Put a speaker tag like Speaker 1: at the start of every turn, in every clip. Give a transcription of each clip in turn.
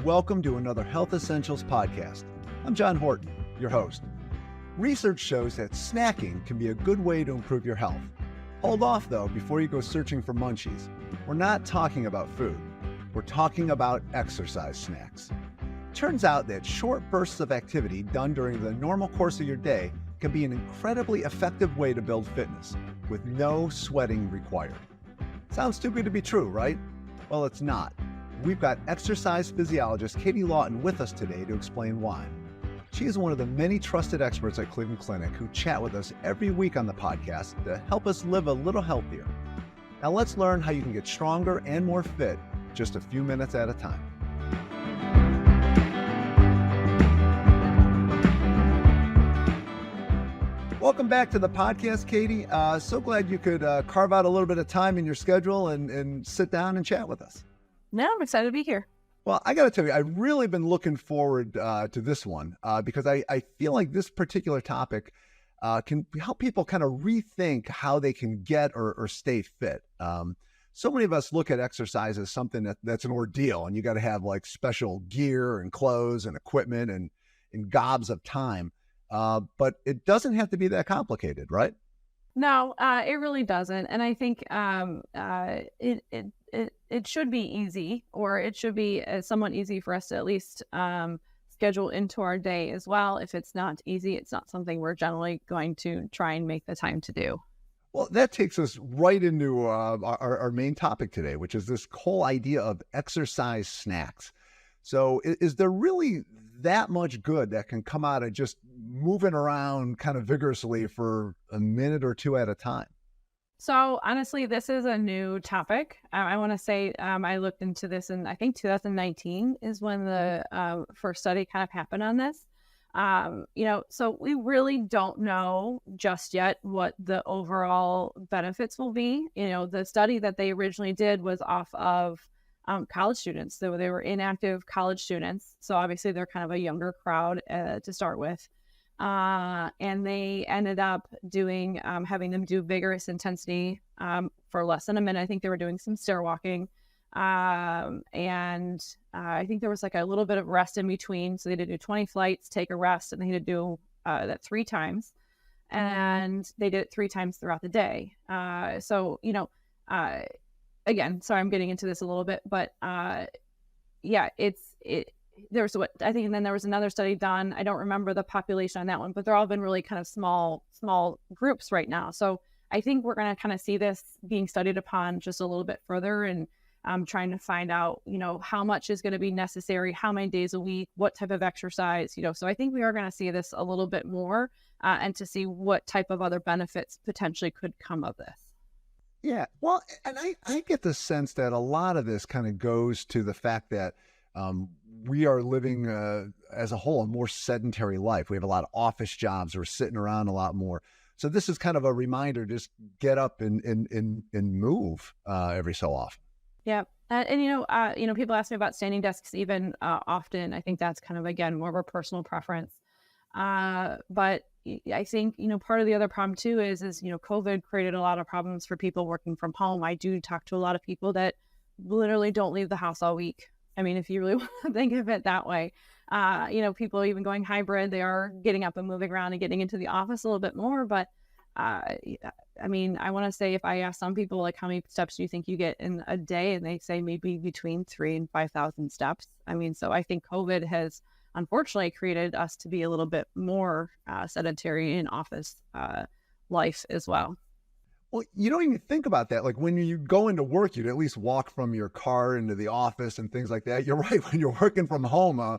Speaker 1: welcome to another Health Essentials podcast. I'm John Horton, your host. Research shows that snacking can be a good way to improve your health. Hold off, though, before you go searching for munchies. We're not talking about food. We're talking about exercise snacks. Turns out that short bursts of activity done during the normal course of your day can be an incredibly effective way to build fitness, with no sweating required. Sounds too good to be true, right? Well, it's not. We've got exercise physiologist Katie Lawton with us today to explain why. She is one of the many trusted experts at Cleveland Clinic who chat with us every week on the podcast to help us live a little healthier. Now let's learn how you can get stronger and more fit just a few minutes at a time. Welcome back to the podcast, Katie. So glad you could carve out a little bit of time in your schedule and sit down and chat with us.
Speaker 2: No, I'm excited to be here.
Speaker 1: Well, I got to tell you, I've really been looking forward to this one because I feel like this particular topic can help people kind of rethink how they can get or stay fit. So many of us look at exercise as something that's an ordeal, and you got to have like special gear and clothes and equipment and gobs of time. But it doesn't have to be that complicated, right?
Speaker 2: No, it really doesn't. And I think it should be easy, or it should be somewhat easy for us to at least schedule into our day as well. If it's not easy, it's not something we're generally going to try and make the time to do.
Speaker 1: Well, that takes us right into our main topic today, which is this whole idea of exercise snacks. So is there really that much good that can come out of just moving around kind of vigorously for a minute or two at a time?
Speaker 2: So honestly, this is a new topic. I want to say I looked into this in, I think 2019 is when the first study kind of happened on this. So we really don't know just yet what the overall benefits will be. The study that they originally did was off of college students. So they were inactive college students. So obviously they're kind of a younger crowd to start with. And they ended up doing, having them do vigorous intensity for less than a minute. I think they were doing some stair walking. And I think there was like a little bit of rest in between. So they did do 20 flights, take a rest, and they had to do that 3 times. And they did it 3 times throughout the day. Again, sorry, I'm getting into this a little bit, but there's what I think, and then there was another study done. I don't remember the population on that one, but they're all been really kind of small groups right now. So I think we're going to kind of see this being studied upon just a little bit further, and trying to find out, how much is going to be necessary, how many days a week, what type of exercise, So I think we are going to see this a little bit more, and to see what type of other benefits potentially could come of this.
Speaker 1: Yeah, well, and I get the sense that a lot of this kind of goes to the fact that we are living as a whole a more sedentary life. We have a lot of office jobs. We're sitting around a lot more. So this is kind of a reminder, just get up and move every so often.
Speaker 2: Yeah. And people ask me about standing desks even often. I think that's kind of, again, more of a personal preference. But I think, part of the other problem too is COVID created a lot of problems for people working from home. I do talk to a lot of people that literally don't leave the house all week. I mean, if you really want to think of it that way, people even going hybrid, they are getting up and moving around and getting into the office a little bit more. But I want to say, if I ask some people, like, how many steps do you think you get in a day? And they say maybe between 3,000 and 5,000 steps. So I think COVID has unfortunately created us to be a little bit more sedentary in office life as well.
Speaker 1: Well, you don't even think about that. Like when you go into work, you'd at least walk from your car into the office and things like that. You're right. When you're working from home, I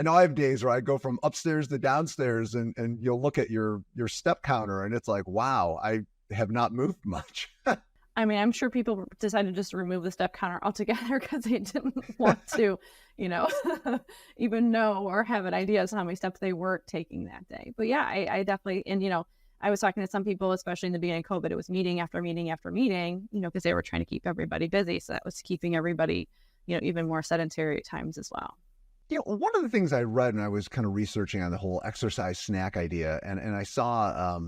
Speaker 1: know I have days where I go from upstairs to downstairs, and you'll look at your step counter and it's like, wow, I have not moved much.
Speaker 2: I'm sure people decided just to remove the step counter altogether because they didn't want to, even know or have an idea as to how many steps they were taking that day. But yeah, I definitely, I was talking to some people, especially in the beginning of COVID, it was meeting after meeting after meeting, because they were trying to keep everybody busy. So that was keeping everybody, even more sedentary at times as well.
Speaker 1: One of the things I read when I was kind of researching on the whole exercise snack idea, and I saw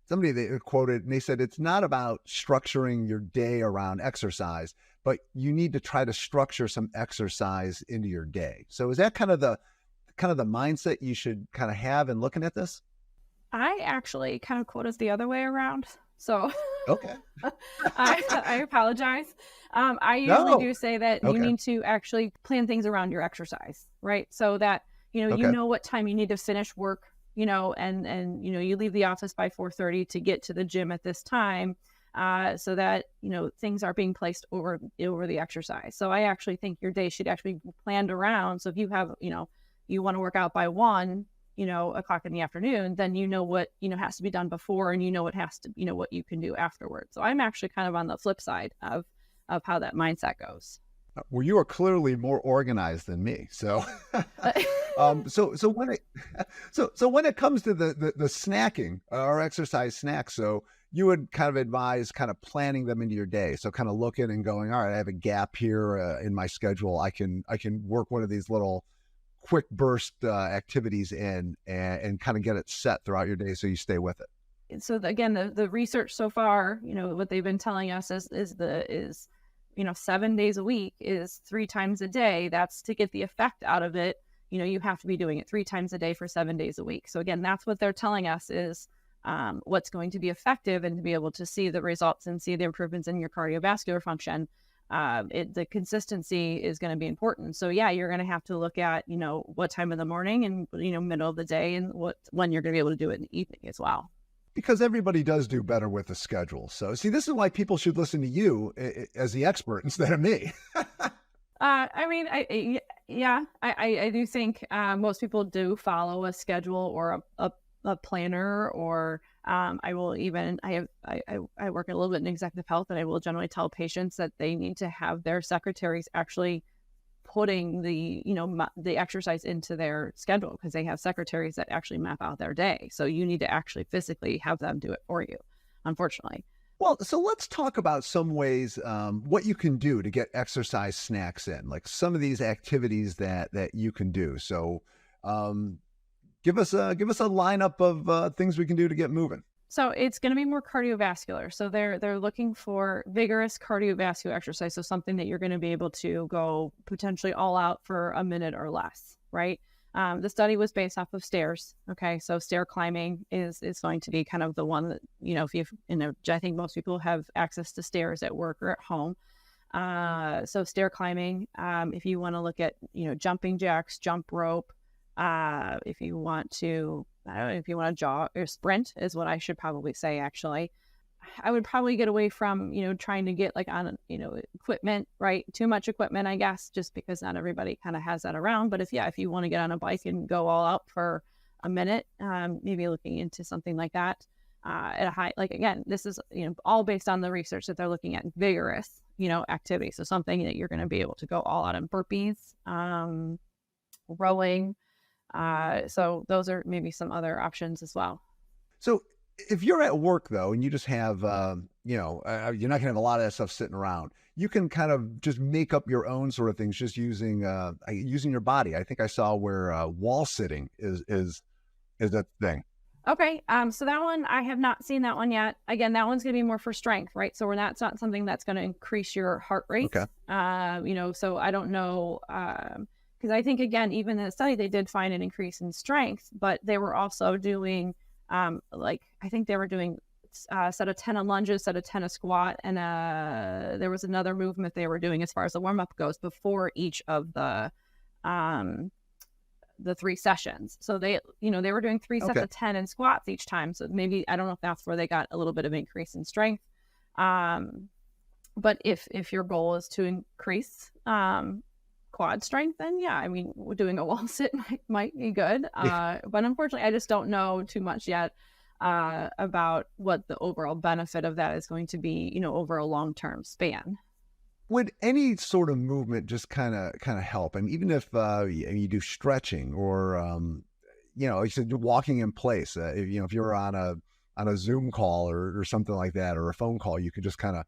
Speaker 1: somebody they quoted, and they said, it's not about structuring your day around exercise, but you need to try to structure some exercise into your day. So is that kind of the mindset you should kind of have in looking at this?
Speaker 2: I actually kind of quote us the other way around. So
Speaker 1: Okay.
Speaker 2: I apologize. I usually
Speaker 1: No.
Speaker 2: do say that you
Speaker 1: Okay.
Speaker 2: need to actually plan things around your exercise, right? So that, you
Speaker 1: Okay.
Speaker 2: know what time you need to finish work, and, you leave the office by 4:30 to get to the gym at this time, so that, things are being placed over the exercise. So I actually think your day should actually be planned around. So if you have, you want to work out by 1 o'clock in the afternoon, then what, has to be done before, and what has to, what you can do afterwards. So I'm actually kind of on the flip side of how that mindset goes.
Speaker 1: Well, you are clearly more organized than me. So, so when it, so when it comes to the snacking or exercise snacks, so you would kind of advise kind of planning them into your day. So kind of looking and going, all right, I have a gap here in my schedule. I can work one of these little quick burst activities in and kind of get it set throughout your day so you stay with it.
Speaker 2: So again, the research so far, what they've been telling us is 7 days a week is 3 times a day. That's to get the effect out of it. You have to be doing it 3 times a day for 7 days a week. So again, that's what they're telling us is what's going to be effective, and to be able to see the results and see the improvements in your cardiovascular function. The consistency is going to be important. So yeah, you're going to have to look at, what time of the morning and, middle of the day, and when you're going to be able to do it in the evening as well.
Speaker 1: Because everybody does do better with a schedule. So see, this is why people should listen to you as the expert instead of me.
Speaker 2: I mean, I do think most people do follow a schedule or a planner, or I will even, I work a little bit in executive health, and I will generally tell patients that they need to have their secretaries actually putting the exercise into their schedule, because they have secretaries that actually map out their day. So you need to actually physically have them do it for you, unfortunately.
Speaker 1: Well, so let's talk about some ways, what you can do to get exercise snacks in, like some of these activities that you can do. So give us a lineup of things we can do to get moving.
Speaker 2: So it's going to be more cardiovascular. So they're looking for vigorous cardiovascular exercise. So something that you're going to be able to go potentially all out for a minute or less, right? The study was based off of stairs. Okay. So stair climbing is going to be kind of the one that, I think most people have access to stairs at work or at home. So stair climbing, if you want to look at, jumping jacks, jump rope, if you want to, I don't know, if you want to jog or sprint is what I should probably say. Actually, I would probably get away from, trying to get like on, equipment, right? Too much equipment, I guess, just because not everybody kind of has that around. But if you want to get on a bike and go all out for a minute, maybe looking into something like that at a high, like, again, this is, all based on the research that they're looking at vigorous, activity. So something that you're going to be able to go all out in burpees, rowing. So those are maybe some other options as well.
Speaker 1: So if you're at work though, and you just have, you're not gonna have a lot of that stuff sitting around, you can kind of just make up your own sort of things, just using your body. I think I saw where wall sitting is a thing.
Speaker 2: Okay. So that one, I have not seen that one yet. Again, that one's going to be more for strength, right? So it's not something that's going to increase your heart rate.
Speaker 1: Okay.
Speaker 2: So I don't know, because I think, again, even in the study, they did find an increase in strength, but they were also doing, I think they were doing set of 10 of lunges, set of 10 of squat, and there was another movement they were doing as far as the warm-up goes before each of the 3 sessions. So they were doing 3 sets of 10 in squats each time. So maybe, I don't know if that's where they got a little bit of increase in strength. But if your goal is to increase quad strength, then yeah, I mean, doing a wall sit might be good. But unfortunately, I just don't know too much yet about what the overall benefit of that is going to be, over a long-term span.
Speaker 1: Would any sort of movement just kind of help? I mean, even if you do stretching or you said walking in place. If you're on a Zoom call or something like that, or a phone call, you could just kind of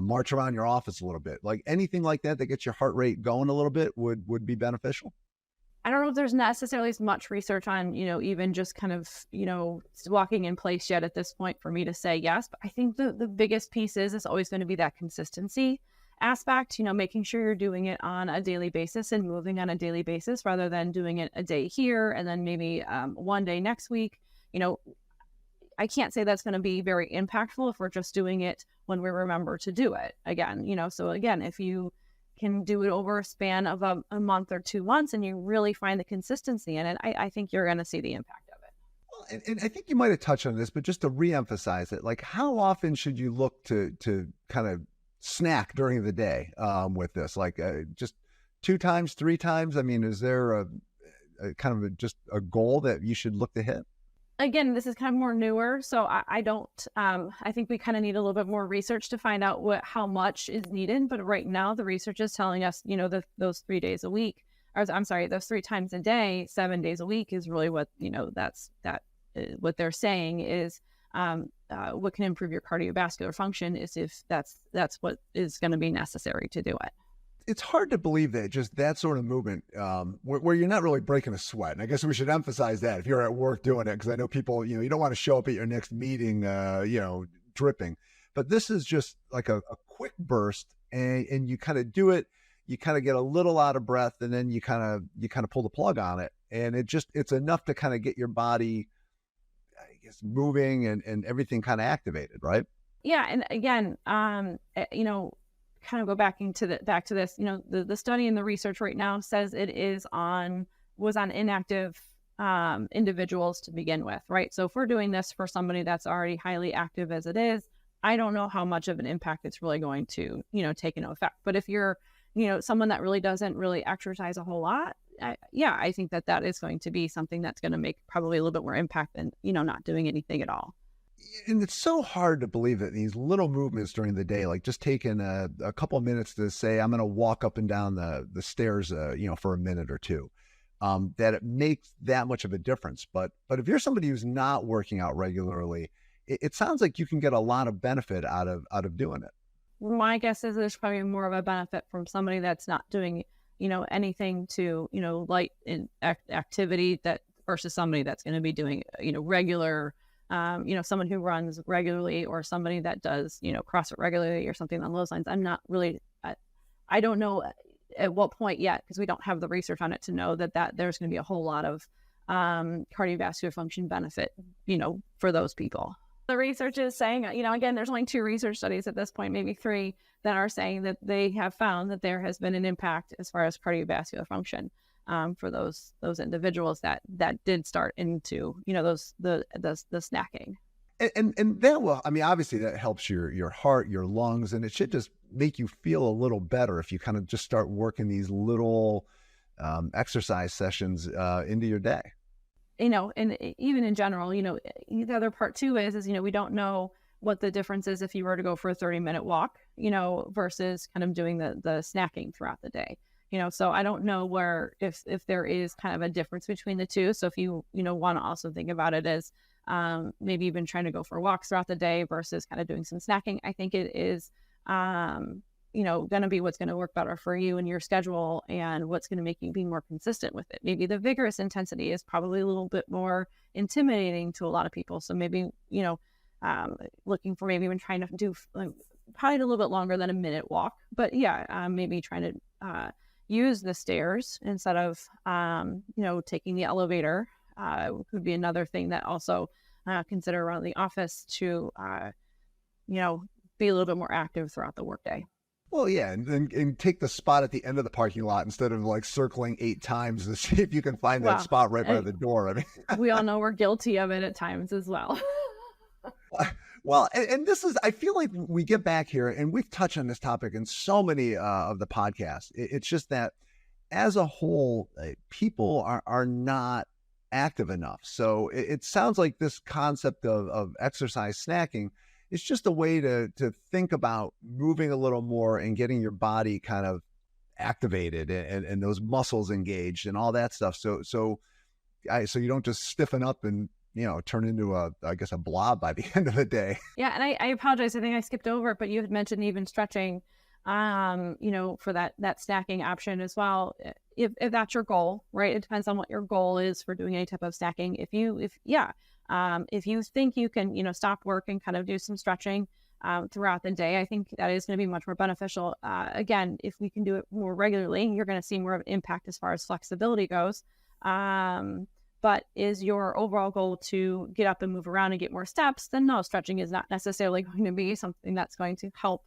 Speaker 1: march around your office a little bit. Like anything like that gets your heart rate going a little bit would be beneficial.
Speaker 2: I don't know if there's necessarily as much research on, even just kind of, walking in place yet at this point for me to say yes. But I think the biggest piece is always going to be that consistency aspect, making sure you're doing it on a daily basis and moving on a daily basis rather than doing it a day here and then maybe one day next week. I can't say that's going to be very impactful if we're just doing it when we remember to do it again, so again, if you can do it over a span of a month or 2 months and you really find the consistency in it, I think you're going to see the impact of it.
Speaker 1: Well, and I think you might have touched on this, but just to reemphasize it, like how often should you look to kind of snack during the day with this? Like just 2 times, 3 times? I mean, is there a kind of just a goal that you should look to hit?
Speaker 2: Again, this is kind of more newer, so I don't. I think we kind of need a little bit more research to find out how much is needed. But right now, the research is telling us, those 3 days a week, or I'm sorry, those 3 times a day, 7 days a week is really what what they're saying is what can improve your cardiovascular function is if that's what is going to be necessary to do it.
Speaker 1: It's hard to believe that just that sort of movement where you're not really breaking a sweat. And I guess we should emphasize that if you're at work doing it, because I know people, you don't want to show up at your next meeting, dripping. But this is just like a quick burst and you kind of do it. You kind of get a little out of breath and then you kind of pull the plug on it. And it's enough to kind of get your body, I guess, moving and everything kind of activated, right?
Speaker 2: Yeah. And again, kind of go back to this, the study and the research right now says it was on inactive individuals to begin with, right? So if we're doing this for somebody that's already highly active as it is, I don't know how much of an impact it's really going to, take into effect. But if you're, someone that really doesn't really exercise a whole lot, I think that is going to be something that's going to make probably a little bit more impact than, not doing anything at all.
Speaker 1: And it's so hard to believe that these little movements during the day, like just taking a couple of minutes to say, I'm going to walk up and down the stairs, for a minute or two, that it makes that much of a difference. But if you're somebody who's not working out regularly, it sounds like you can get a lot of benefit out of doing it.
Speaker 2: My guess is there's probably more of a benefit from somebody that's not doing, anything to, light activity that versus somebody that's going to be doing, regular, someone who runs regularly or somebody that does, CrossFit regularly or something along those lines. I'm not really, I don't know at what point yet, because we don't have the research on it to know that there's going to be a whole lot of cardiovascular function benefit, for those people. The research is saying, again, there's only 2 research studies at this point, maybe 3, that are saying that they have found that there has been an impact as far as cardiovascular function. For those individuals that did start into, the snacking.
Speaker 1: And that will, I mean, obviously that helps your heart, your lungs, and it should just make you feel a little better if you kind of just start working these little exercise sessions into your day.
Speaker 2: And even in general, the other part too is, we don't know what the difference is if you were to go for a 30-minute walk, versus kind of doing the snacking throughout the day. So I don't know if there is kind of a difference between the two. So if you, want to also think about it as maybe even trying to go for walks throughout the day versus kind of doing some snacking, I think it is, going to be what's going to work better for you and your schedule and what's going to make you be more consistent with it. Maybe the vigorous intensity is probably a little bit more intimidating to a lot of people. So maybe, looking for maybe even trying to do probably a little bit longer than a minute walk, but maybe trying to use the stairs instead of, taking the elevator could be another thing that also consider around the office to, be a little bit more active throughout the workday.
Speaker 1: Well, yeah, and take the spot at the end of the parking lot instead of like circling 8 times to see if you can find that spot right by the door. I mean,
Speaker 2: we all know we're guilty of it at times as well.
Speaker 1: Well, and this is, I feel like we get back here and we've touched on this topic in so many of the podcasts. It's just that as a whole, people are not active enough. So it sounds like this concept of exercise snacking is just a way to think about moving a little more and getting your body kind of activated and those muscles engaged and all that stuff. So you don't just stiffen up and turn into a blob by the end of the day.
Speaker 2: Yeah. And I apologize. I think I skipped over it, but you had mentioned even stretching for that snacking option as well. If that's your goal, right? It depends on what your goal is for doing any type of snacking. If you think you can, stop work and kind of do some stretching throughout the day, I think that is going to be much more beneficial. Again, if we can do it more regularly, you're going to see more of an impact as far as flexibility goes. But is your overall goal to get up and move around and get more steps? Then no, stretching is not necessarily going to be something that's going to help,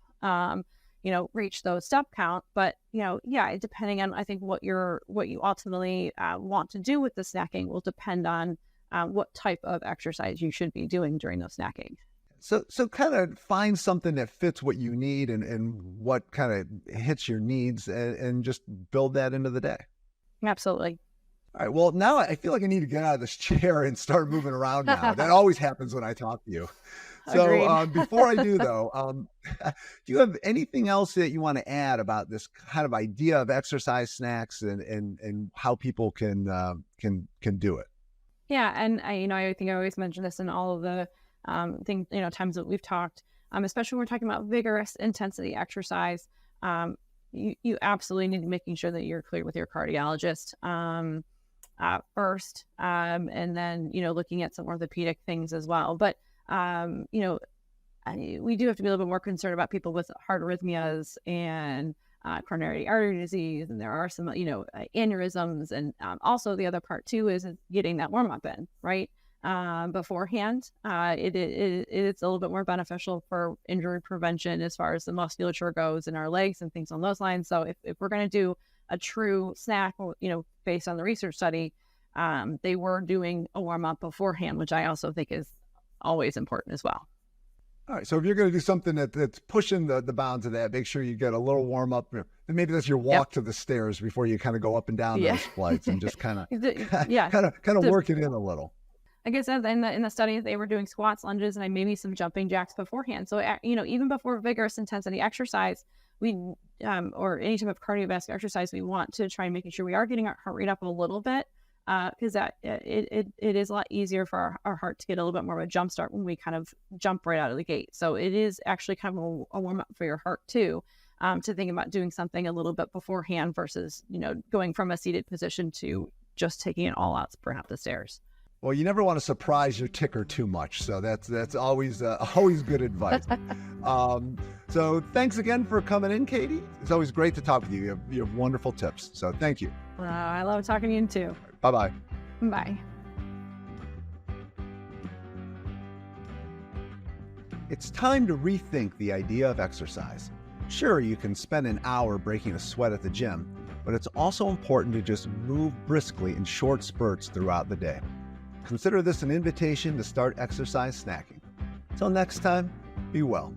Speaker 2: reach those step count. But, depending on, I think what you ultimately want to do with the snacking will depend on what type of exercise you should be doing during those snacking.
Speaker 1: So kind of find something that fits what you need and what kind of hits your needs and just build that into the day.
Speaker 2: Absolutely.
Speaker 1: All right. Well, now I feel like I need to get out of this chair and start moving around now. That always happens when I talk to you. So before I do, though, do you have anything else that you want to add about this kind of idea of exercise snacks and how people can do it?
Speaker 2: Yeah. And I think I always mention this in all of the times that we've talked, especially when we're talking about vigorous intensity exercise. You absolutely need to making sure that you're clear with your cardiologist first, and then looking at some orthopedic things as well. But we do have to be a little bit more concerned about people with heart arrhythmias and coronary artery disease, and there are some aneurysms, and also the other part too is getting that warm up in right beforehand. It's a little bit more beneficial for injury prevention as far as the musculature goes in our legs and things on those lines. So if we're going to do a true snack, based on the research study, they were doing a warm up beforehand, which I also think is always important as well.
Speaker 1: All right. So if you're going to do something that's pushing the bounds of that, make sure you get a little warm up. And maybe that's your walk to the stairs before you kind of go up and down those flights, and just kind of work it in a little.
Speaker 2: Like I said, in the study, they were doing squats, lunges, and maybe some jumping jacks beforehand. So, even before vigorous intensity exercise, or any type of cardiovascular exercise, we want to try and making sure we are getting our heart rate up a little bit, because it is a lot easier for our heart to get a little bit more of a jump start when we kind of jump right out of the gate. So it is actually kind of a warm up for your heart too, to think about doing something a little bit beforehand versus, going from a seated position to just taking it all out up the stairs.
Speaker 1: Well, you never want to surprise your ticker too much, so that's always good advice. So thanks again for coming in, Katie. It's always great to talk with you. You have wonderful tips, so thank you.
Speaker 2: I love talking to you too.
Speaker 1: Bye-bye.
Speaker 2: Bye.
Speaker 1: It's time to rethink the idea of exercise. Sure, you can spend an hour breaking a sweat at the gym, but it's also important to just move briskly in short spurts throughout the day. Consider this an invitation to start exercise snacking. Till next time, be well.